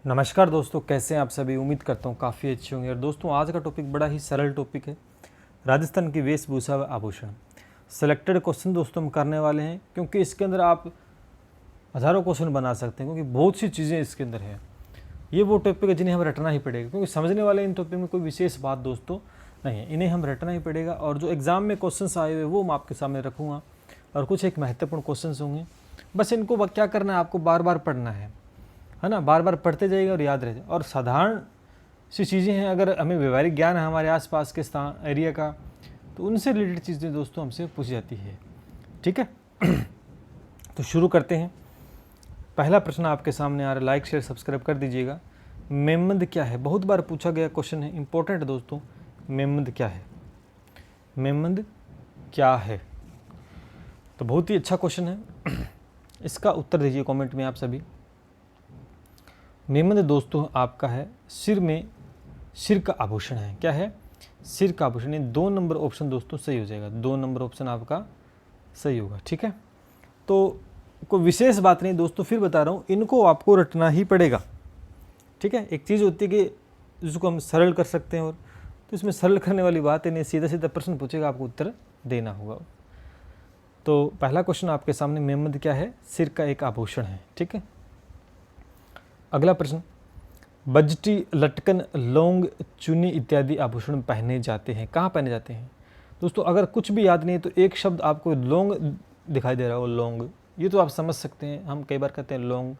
नमस्कार दोस्तों, कैसे हैं आप सभी। उम्मीद करता हूँ काफ़ी अच्छे होंगे। और दोस्तों, आज का टॉपिक बड़ा ही सरल टॉपिक है, राजस्थान की वेशभूषा व आभूषण। सेलेक्टेड क्वेश्चन दोस्तों हम करने वाले हैं, क्योंकि इसके अंदर आप हज़ारों क्वेश्चन बना सकते हैं, क्योंकि बहुत सी चीज़ें इसके अंदर है। ये वो टॉपिक है जिन्हें हम रटना ही पड़ेगा, क्योंकि समझने वाले इन टॉपिक में कोई विशेष बात दोस्तों नहीं है, इन्हें हम रटना ही पड़ेगा। और जो एग्ज़ाम में क्वेश्चन आए हुए वो मैं आपके सामने रखूँगा, और कुछ एक महत्वपूर्ण क्वेश्चन होंगे। बस इनको क्या करना है, आपको बार बार पढ़ना है ना। बार बार पढ़ते जाइएगा और याद रह जाए। और साधारण सी चीज़ें हैं, अगर हमें व्यवहारिक ज्ञान है हमारे आसपास के स्थान एरिया का, तो उनसे रिलेटेड चीज़ें दोस्तों हमसे पूछी जाती है। ठीक है तो शुरू करते हैं। पहला प्रश्न आपके सामने आ रहा है, लाइक शेयर सब्सक्राइब कर दीजिएगा। मेमंद क्या है? बहुत बार पूछा गया क्वेश्चन है, इंपॉर्टेंट है दोस्तों। मेमंद क्या है? मेमंद क्या है? तो बहुत ही अच्छा क्वेश्चन है। इसका उत्तर दीजिए कमेंट में आप सभी। मेमंद दोस्तों आपका है सिर का आभूषण है। क्या है? सिर का आभूषण। 2 नंबर ऑप्शन दोस्तों सही हो जाएगा। 2 नंबर ऑप्शन आपका सही होगा। ठीक है, तो कोई विशेष बात नहीं दोस्तों, फिर बता रहा हूँ, इनको आपको रटना ही पड़ेगा। ठीक है, एक चीज़ होती है कि जिसको हम सरल कर सकते हैं, और तो इसमें सरल करने वाली बात है नहीं, सीधा सीधा प्रश्न पूछेगा, आपको उत्तर देना होगा। तो पहला क्वेश्चन आपके सामने, मेमंद क्या है? सिर का एक आभूषण है। ठीक है, अगला प्रश्न, बजटी, लटकन, लौंग, चुन्नी इत्यादि आभूषण पहने जाते हैं। कहाँ पहने जाते हैं दोस्तों? अगर कुछ भी याद नहीं है तो एक शब्द आपको लौंग दिखाई दे रहा हो, लौंग, ये तो आप समझ सकते हैं। हम कई बार कहते हैं लौंग,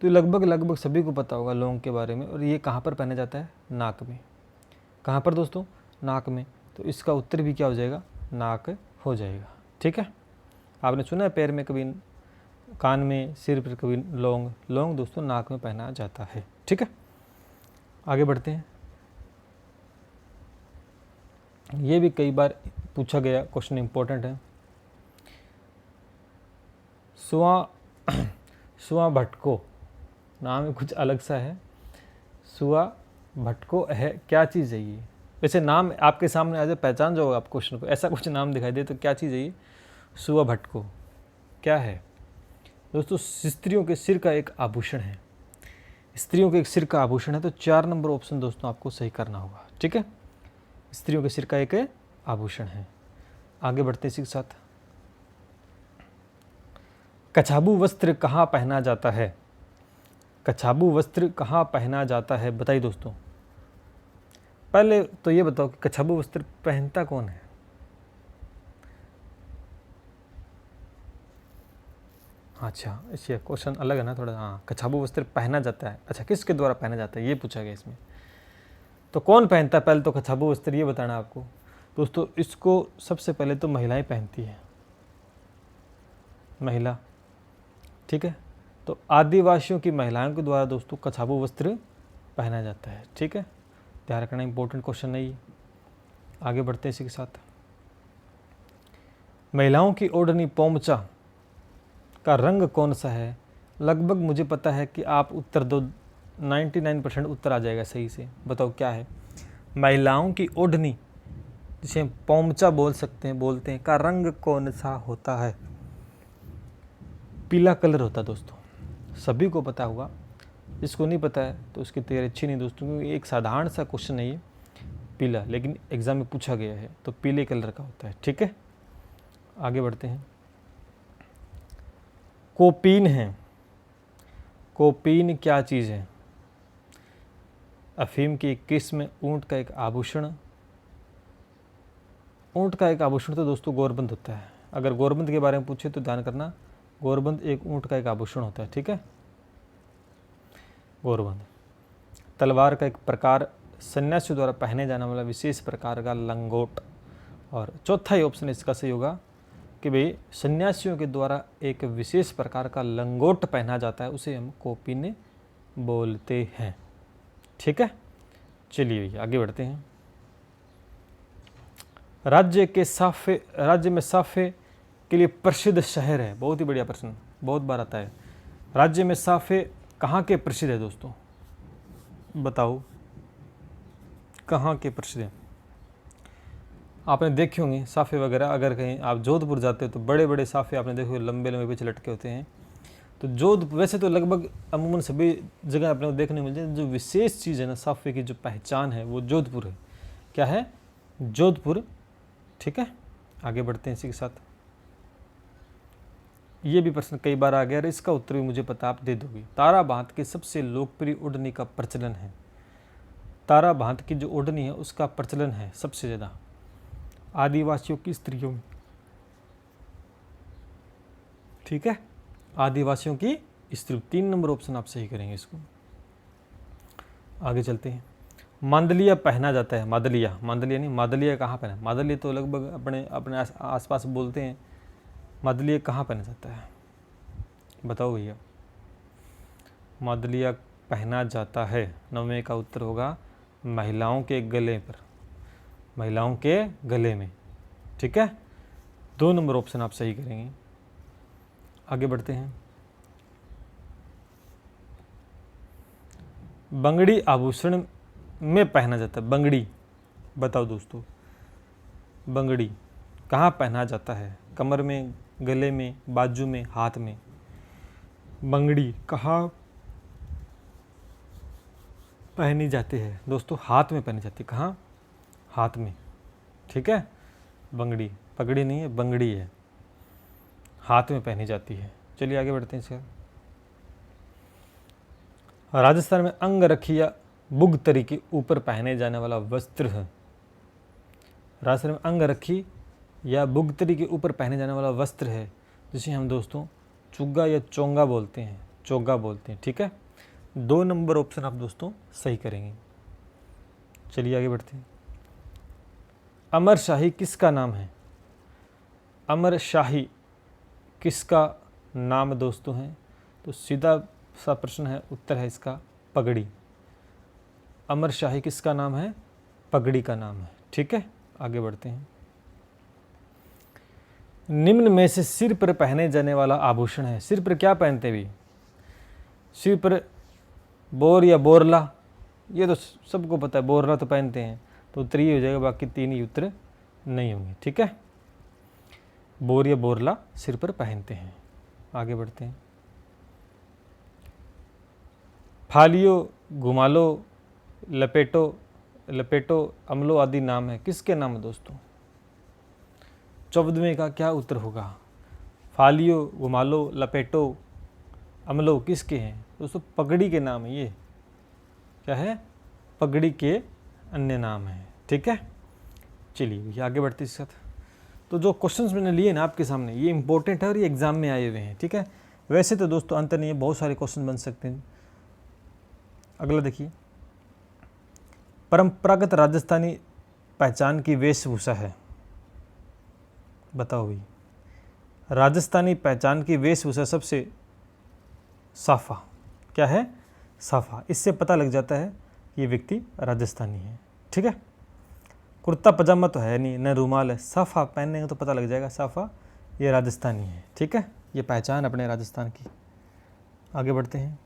तो लगभग सभी को पता होगा लौंग के बारे में। और ये कहाँ पर पहना जाता है? नाक में। कहाँ पर दोस्तों? नाक में। तो इसका उत्तर भी क्या हो जाएगा? नाक हो जाएगा। ठीक है, आपने सुना है पैर में कभी, कान में, सिर पर कभी लौंग। लौंग दोस्तों नाक में पहना जाता है। ठीक है, आगे बढ़ते हैं। ये भी कई बार पूछा गया क्वेश्चन, इंपॉर्टेंट है। सुआ भटको, नाम है कुछ अलग सा है। सुआ भटको है, क्या चीज़ है ये? वैसे नाम आपके सामने आ जाए, पहचान जाओगे आप क्वेश्चन को। ऐसा कुछ नाम दिखाई दे तो क्या चीज़ है ये? सुआ भटको क्या है दोस्तों? स्त्रियों के सिर का एक आभूषण है। स्त्रियों के एक सिर का आभूषण है, तो 4 नंबर ऑप्शन दोस्तों आपको सही करना होगा। ठीक है, स्त्रियों के सिर का एक आभूषण है। आगे बढ़ते इसी के साथ। कछाबू वस्त्र कहाँ पहना जाता है? कछाबू वस्त्र कहाँ पहना जाता है, बताइए दोस्तों। पहले तो ये बताओ कि कछाबू वस्त्र पहनता कौन है? अच्छा, इससे क्वेश्चन अलग है ना थोड़ा। हाँ, कछाबू वस्त्र पहना जाता है। अच्छा, किसके द्वारा पहना जाता है ये पूछा गया इसमें। तो कौन पहनता है पहले तो कछाबू वस्त्र, ये बताना आपको दोस्तों। इसको सबसे पहले तो महिलाएं पहनती हैं, महिला। ठीक है, तो आदिवासियों की महिलाओं के द्वारा दोस्तों कछाबू वस्त्र पहना जाता है। ठीक है, ध्यान रखना, इंपॉर्टेंट क्वेश्चन नहीं है। आगे बढ़ते हैं इसी के साथ। महिलाओं की ओढ़नी पोमचा का रंग कौन सा है? लगभग मुझे पता है कि आप उत्तर दो, 99% उत्तर आ जाएगा सही से। बताओ क्या है? महिलाओं की ओढ़नी, जिसे हम पोमचा बोलते हैं, का रंग कौन सा होता है? पीला कलर होता है दोस्तों, सभी को पता होगा। जिसको नहीं पता है तो उसकी तैयारी अच्छी नहीं दोस्तों, क्योंकि एक साधारण सा क्वेश्चन है ये, पीला, लेकिन एग्जाम में पूछा गया है, तो पीले कलर का होता है। ठीक है, आगे बढ़ते हैं। कोपीन है। कोपीन क्या चीज़ है? अफीम की एक किस्म, ऊंट का एक आभूषण। ऊंट का एक आभूषण तो दोस्तों गोरबंद होता है। अगर गोरबंद के बारे में पूछे तो ध्यान करना, गोरबंद एक ऊंट का एक आभूषण होता है। ठीक है, गोरबंद। तलवार का एक प्रकार, सन्यासियों द्वारा पहने जाने वाला विशेष प्रकार का लंगोट। और चौथा ही ऑप्शन इसका सही होगा कि भाई सन्यासियों के द्वारा एक विशेष प्रकार का लंगोट पहना जाता है, उसे हम कोपीन बोलते हैं। ठीक है, चलिए भैया आगे बढ़ते हैं। राज्य में साफे के लिए प्रसिद्ध शहर है। बहुत ही बढ़िया प्रश्न, बहुत बार आता है। राज्य में साफे कहाँ के प्रसिद्ध है दोस्तों? बताओ कहाँ के प्रसिद्ध है? आपने देखे होंगे साफे वगैरह, अगर कहीं आप जोधपुर जाते हो तो बड़े बड़े साफे आपने देखे होंगे, लंबे लंबे पीछे लटके होते हैं। तो जोधपुर, वैसे तो लगभग अमूमन सभी जगह अपने को देखने को मिल जाए, जो विशेष चीज़ है ना साफे की जो पहचान है वो जोधपुर है। क्या है? जोधपुर। ठीक है, आगे बढ़ते हैं इसी के साथ। ये भी प्रश्न कई बार आ गया और इसका उत्तर भी मुझे पता, आप दे दोगे। तारा बांध की सबसे लोकप्रिय ओढ़नी का प्रचलन है। तारा बांध की जो ओढ़नी है उसका प्रचलन है सबसे ज़्यादा आदिवासियों की स्त्रियों में। ठीक है, आदिवासियों की स्त्री। 3 नंबर ऑप्शन आप सही करेंगे इसको। आगे चलते हैं। मांदलिया पहना जाता है। मादलिया, मांदलिया नहीं, मादलिया कहाँ पहना? मादलिया तो लगभग अपने अपने आसपास बोलते हैं। मादलिया कहाँ पहना जाता है बताओ भैया। मादलिया पहना जाता है, 9वें का उत्तर होगा महिलाओं के गले पर, महिलाओं के गले में। ठीक है, 2 नंबर ऑप्शन आप सही करेंगे। आगे बढ़ते हैं। बंगड़ी आभूषण में पहना जाता है। बंगड़ी बताओ दोस्तों, बंगड़ी कहाँ पहना जाता है? कमर में, गले में, बाजू में, हाथ में। बंगड़ी कहाँ पहनी जाती है दोस्तों? हाथ में पहनी जाती है। कहाँ? हाथ में। ठीक है, बंगड़ी, पगड़ी नहीं है, बंगड़ी है, हाथ में पहनी जाती है। चलिए आगे बढ़ते हैं इसका। राजस्थान में अंगरखी या बुगतरी के ऊपर पहने जाने वाला वस्त्र है। राजस्थान में अंगरखी या बुगतरी के ऊपर पहने जाने वाला वस्त्र है जिसे हम दोस्तों चुग्गा या चोंगा बोलते हैं, चोगा बोलते हैं। ठीक है, 2 नंबर ऑप्शन आप दोस्तों सही करेंगे। चलिए आगे बढ़ते हैं। अमर शाही किसका नाम है? अमर शाही किसका नाम दोस्तों है? तो सीधा सा प्रश्न है, उत्तर है इसका पगड़ी। अमर शाही किसका नाम है? पगड़ी का नाम है। ठीक है, आगे बढ़ते हैं। निम्न में से सिर पर पहने जाने वाला आभूषण है। सिर पर क्या पहनते भी? सिर पर बोर या बोरला, ये तो सबको पता है, बोरला तो पहनते हैं, तो उत्तर ये हो जाएगा, बाकी 3 ही उत्तर नहीं होंगे। ठीक है, बोर या बोरला सिर पर पहनते हैं। आगे बढ़ते हैं। फालियो, घुमालो, लपेटो, लपेटो, अमलो आदि नाम है किसके नाम है दोस्तों? 14वें का क्या उत्तर होगा? फालियो, घुमालो, लपेटो, अमलो किसके हैं दोस्तों? पगड़ी के नाम है। ये क्या है? पगड़ी के अन्य नाम है। ठीक है, चलिए ये आगे बढ़ते इसके साथ। तो जो क्वेश्चंस मैंने लिए ना आपके सामने, ये इंपॉर्टेंट है और ये एग्जाम में आए हुए हैं। ठीक है, वैसे तो दोस्तों अंत नहीं है, बहुत सारे क्वेश्चन बन सकते हैं। अगला देखिए, परंपरागत राजस्थानी पहचान की वेशभूषा है। बताओ भाई, राजस्थानी पहचान की वेशभूषा सबसे साफा। क्या है? साफा। इससे पता लग जाता है कि ये व्यक्ति राजस्थानी है। ठीक है, कुर्ता पजामा तो है नहीं, न रूमाल है, साफा पहनेंगे तो पता लग जाएगा साफा ये राजस्थानी है। ठीक है, ये पहचान अपने राजस्थान की। आगे बढ़ते हैं।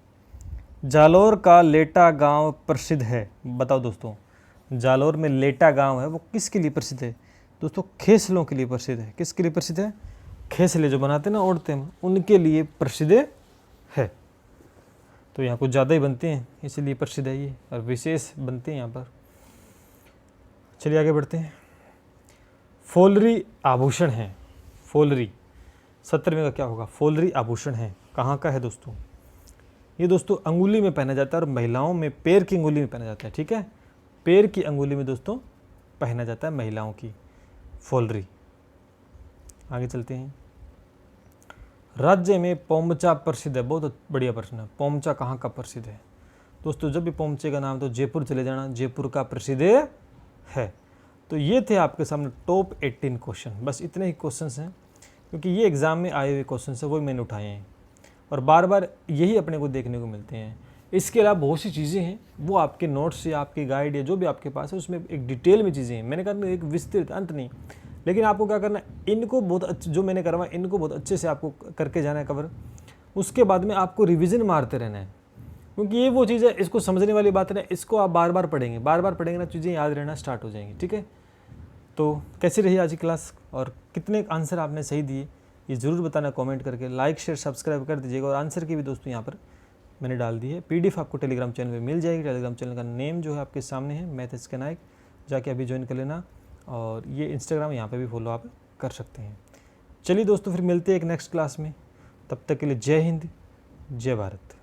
जालोर का लेटा गांव प्रसिद्ध है। बताओ दोस्तों, जालोर में लेटा गांव है वो किसके लिए प्रसिद्ध है दोस्तों? खेसलों के लिए प्रसिद्ध है। किसके लिए प्रसिद्ध है? खेसले जो बनाते हैं ना, ओढ़ते हैं, उनके लिए प्रसिद्ध है। तो यहाँ कुछ ज़्यादा ही बनते हैं इसीलिए प्रसिद्ध है ये, और विशेष बनते हैं यहाँ पर। चलिए आगे बढ़ते हैं। फोलरी आभूषण है। फोलरी, 17वें का क्या होगा? फोलरी आभूषण है, कहाँ का है दोस्तों? ये दोस्तों अंगुली में पहना जाता है और महिलाओं में पैर की अंगुली में पहना जाता है। ठीक है, पैर की अंगुली में दोस्तों पहना जाता है महिलाओं की फोलरी। आगे चलते हैं। राज्य में पोमचा प्रसिद्ध है। बहुत बढ़िया प्रश्न है। पोमचा कहाँ का प्रसिद्ध है दोस्तों? जब भी पोमचे का नाम तो जयपुर चले जाना, जयपुर का प्रसिद्ध है। तो ये थे आपके सामने टॉप 18 क्वेश्चन। बस इतने ही क्वेश्चन हैं, क्योंकि ये एग्जाम में आए हुए क्वेश्चन है, वही मैंने उठाए हैं और बार बार यही अपने को देखने को मिलते हैं। इसके अलावा बहुत सी चीज़ें हैं, वो आपके नोट्स या आपके गाइड या जो भी आपके पास है उसमें एक डिटेल में चीज़ें हैं। मैंने कहा एक विस्तृत, अंत नहीं, लेकिन आपको क्या करना है, इनको बहुत अच्छे, जो मैंने करवाया इनको बहुत अच्छे से आपको करके जाना है कवर। उसके बाद में आपको रिवीजन मारते रहना है, क्योंकि ये वो चीज़ है, इसको समझने वाली बात है ना, इसको आप बार बार पढ़ेंगे ना, चीज़ें याद रहना स्टार्ट हो जाएंगी। ठीक है, तो कैसी रही आज की क्लास और कितने आंसर आपने सही दिए ये ज़रूर बताना कमेंट करके, लाइक शेयर सब्सक्राइब कर दीजिएगा। और आंसर की भी दोस्तों यहाँ पर मैंने डाल दी है, PDF आपको टेलीग्राम चैनल पे मिल जाएगी। टेलीग्राम चैनल का नेम जो है आपके सामने है, मैथ इसके नायक, जाके अभी ज्वाइन कर लेना। और ये इंस्टाग्राम यहाँ पे भी फॉलो आप कर सकते हैं। चलिए दोस्तों, फिर मिलते हैं एक नेक्स्ट क्लास में, तब तक के लिए जय हिंद, जय भारत।